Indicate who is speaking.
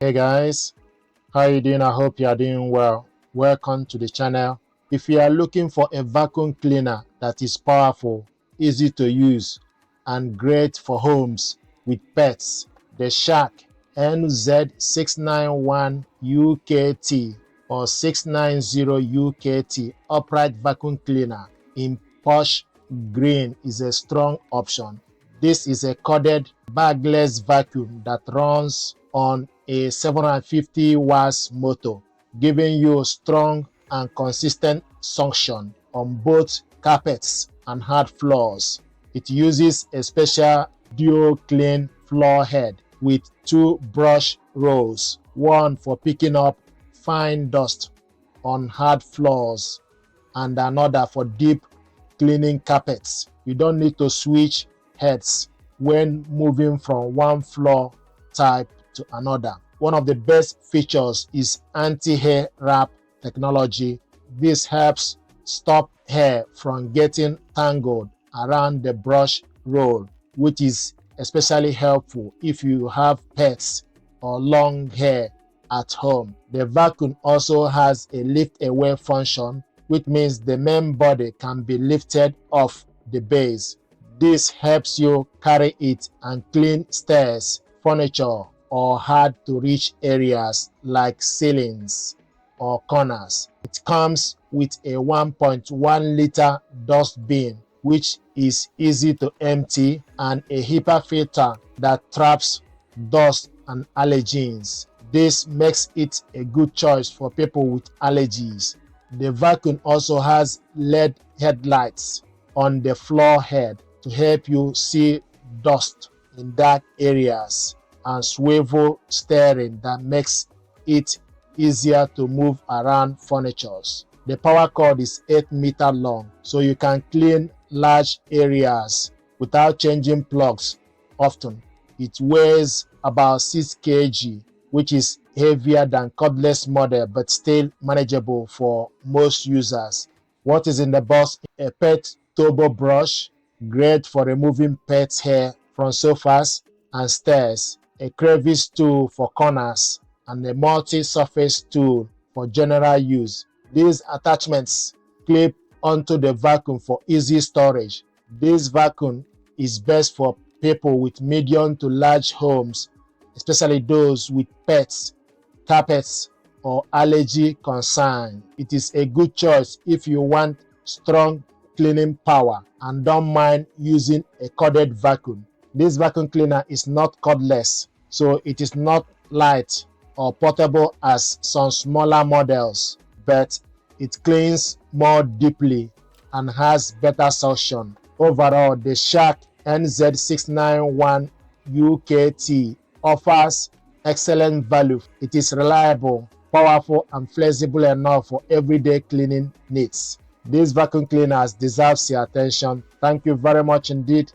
Speaker 1: Hey guys, how you doing? I hope you are doing well. Welcome to the channel. If you are looking for a vacuum cleaner that is powerful, easy to use, and great for homes with pets, the Shark NZ691UKT or 690UKT upright vacuum cleaner in Porsche Green is a strong option. This is a corded bagless vacuum that runs on a 750 watts motor, giving you strong and consistent suction on both carpets and hard floors. It uses a special DuoClean floor head with two brush rolls, one for picking up fine dust on hard floors and another for deep cleaning carpets. You don't need to switch heads when moving from one floor type to another. One of the best features is anti-hair wrap technology. This helps stop hair from getting tangled around the brush roll, which is especially helpful if you have pets or long hair at home. The vacuum also has a lift away function, which means the main body can be lifted off the base. This helps you carry it and clean stairs, furniture, or hard to reach areas like ceilings or corners. It comes with a 1.1 liter dust bin, which is easy to empty, and a HEPA filter that traps dust and allergens. This makes it a good choice for people with allergies. The vacuum also has LED headlights on the floor head to help you see dust in dark areas, and swivel steering that makes it easier to move around furniture. The power cord is 8 meters long, so you can clean large areas without changing plugs often. It weighs about 6 kg, which is heavier than cordless model but still manageable for most users. What is in the box? A pet turbo brush, great for removing pets' hair from sofas and stairs, a crevice tool for corners, and a multi-surface tool for general use. These attachments clip onto the vacuum for easy storage. This vacuum is best for people with medium to large homes, especially those with pets, carpets, or allergy concern. It is a good choice if you want strong cleaning power and don't mind using a corded vacuum. This vacuum cleaner is not cordless, so it is not light or portable as some smaller models, but it cleans more deeply and has better suction. Overall, the Shark NZ691UKT offers excellent value. It is reliable, powerful, and flexible enough for everyday cleaning needs. These vacuum cleaners deserve your attention. Thank you very much indeed.